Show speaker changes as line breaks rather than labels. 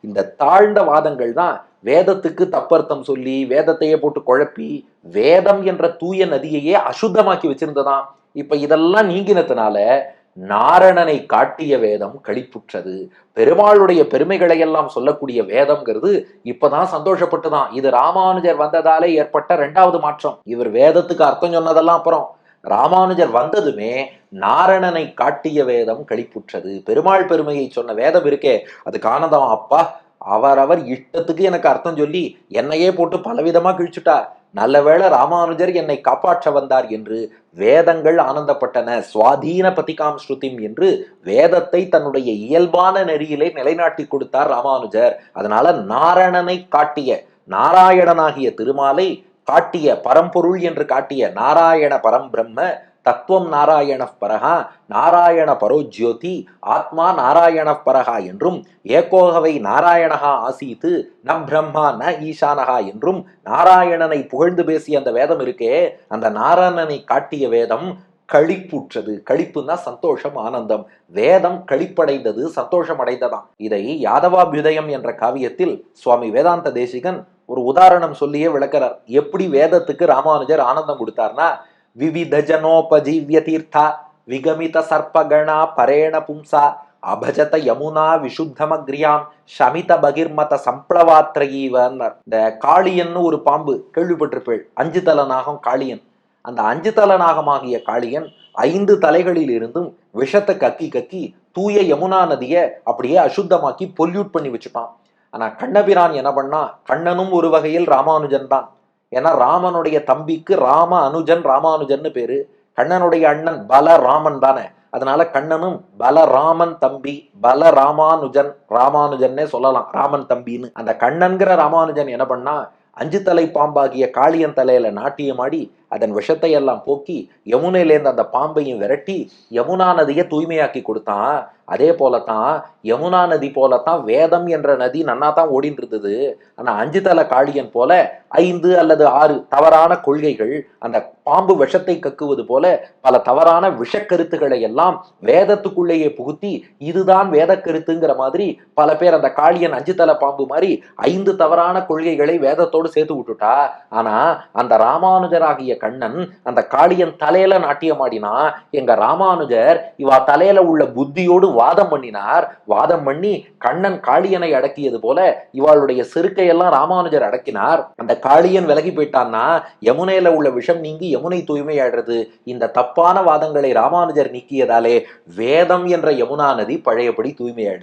இந்த தாழ்ந்த வாதங்கள் தான் வேதத்துக்கு தப்பர்த்தம் சொல்லி வேதத்தையே போட்டு குழப்பி வேதம் என்ற தூய நதியையே அசுத்தமாக்கி வச்சிருந்ததாம். இப்ப இதெல்லாம் நீங்கினதுனால நாரணனை காட்டிய வேதம் களிப்புற்றது. பெருமாளுடைய பெருமைகளை எல்லாம் சொல்லக்கூடிய வேதம்ங்கிறது இப்பதான் சந்தோஷப்பட்டுதான். இது ராமானுஜர் வந்ததாலே ஏற்பட்ட இரண்டாவது மாற்றம். இவர் வேதத்துக்கு அர்த்தம் சொன்னதெல்லாம் அப்புறம் ராமானுஜர் வந்ததுமே நாரணனை காட்டிய வேதம் களிப்புற்றது. பெருமாள் பெருமையை சொன்ன வேதம் இருக்கே அது காணதம். அப்பா, அவரவர் இஷ்டத்துக்கு எனக்கு அர்த்தம் சொல்லி என்னையே போட்டு பலவிதமா கிழிச்சுட்டா. நல்ல வேளை ராமானுஜர் என்னை காப்பாற்ற வந்தார் என்று வேதங்கள் ஆனந்தப்பட்டன. சுவாதீன பதிகாம் ஸ்ருதிம் என்று வேதத்தை தன்னுடைய இயல்பான நெறியிலே நிலைநாட்டி கொடுத்தார் ராமானுஜர். அதனால நாரணனை காட்டிய, நாராயணனாகிய திருமாலை காட்டிய, பரம்பொருள் என்று காட்டிய நாராயண பரம்பிரம்ம தத்துவம் நாராயண பரகா, நாராயண பரோஜ்யோதி, ஆத்மா நாராயண பரகா என்றும் ஏகோகவை நாராயணகா ஆசீத்து ந பிரம்மா ந ஈசானகா என்றும் நாராயணனை புகழ்ந்து பேசிய அந்த வேதம் இருக்கே, அந்த நாராயணனை காட்டிய வேதம் களிப்புற்றது. களிப்புன்னா சந்தோஷம், ஆனந்தம். வேதம் களிப்படைந்தது, சந்தோஷம் அடைந்ததாம். இதை யாதவாபியுதயம் என்ற காவியத்தில் சுவாமி வேதாந்த தேசிகன் ஒரு உதாரணம் சொல்லியே விளக்கிறார். எப்படி வேதத்துக்கு ராமானுஜர் ஆனந்தம் கொடுத்தார்னா, விவித ஜனோபஜீவிய தீர்த்தா விகமித சர்ப்பகணா பரேண பும்சா அபஜத யமுனா விசுத்தமக்ரியாம் ஷமித பகிர்மத சம்ப்ளவாத்ரீவன்னர். இந்த காளியன்னு ஒரு பாம்பு கேள்விப்பட்டிருப்பேள். 5 தல நாகம் காளியன். அந்த 5 தல நாகமாகிய காளியன் 5 தலைகளில் இருந்தும் விஷத்தை கக்கி கக்கி தூய யமுனா நதியை அப்படியே அசுத்தமாக்கி பொல்யூட் பண்ணி வச்சுட்டான். ஆனா கண்ணபிரான் என்ன பண்ணா, கண்ணனும் ஒரு வகையில் ராமானுஜன் தான். ஏன்னா ராமனுடைய தம்பிக்கு ராம அனுஜன் ராமானுஜன் பேரு. கண்ணனுடைய அண்ணன் பலராமன் தானே. அதனால கண்ணனும் பலராமன் தம்பி, பலராமானுஜன், ராமானுஜன்னே சொல்லலாம், ராமன் தம்பின்னு. அந்த கண்ணன்கிற ராமானுஜன் என்ன பண்ணா, 5 தலை பாம்பாகிய காளியன் தலையில நாட்டியமாடி அதன் விஷத்தை எல்லாம் போக்கி யமுனையிலேருந்து அந்த பாம்பையும் விரட்டி யமுனா நதியை தூய்மையாக்கி கொடுத்தான். அதே போலத்தான் யமுனா நதி போலத்தான் வேதம் என்ற நதி நன்னா தான் ஓடிட்டு இருந்தது. ஆனா 5 தல காளியன் போல 5 அல்லது 6 தவறான கொள்கைகள், அந்த பாம்பு விஷத்தை கக்குவது போல பல தவறான விஷக்கருத்துக்களை எல்லாம் வேதத்துக்குள்ளேயே புகுத்தி இதுதான் வேத கருத்துங்கிற மாதிரி பல பேர் அந்த காளியன் 5 தல பாம்பு மாதிரி 5 தவறான கொள்கைகளை வேதத்தோடு சேர்த்து விட்டுட்டா. ஆனா அந்த ராமானுஜராகிய கண்ணன் அந்த காளியன் தலையில நாட்டியமாடினா, எங்க ராமானுஜர் இவா தலையில உள்ள புத்தியோடு வாதம் பண்ணினார். வாதம் பண்ணி கண்ணன் காளியனை அடக்கியது போல இவாளுடைய செருக்கையெல்லாம் ராமானுஜர் அடக்கினார். அந்த காளியன் விலகி போயிட்டான்னா யமுனையில உள்ள விஷம் நீங்கி யமுனை தூய்மையாடுறது. இந்த தப்பான வாதங்களை ராமானுஜர் நீக்கியதாலே வேதம் என்ற யமுனா நதி பழையபடி தூய்மையாயிடுது.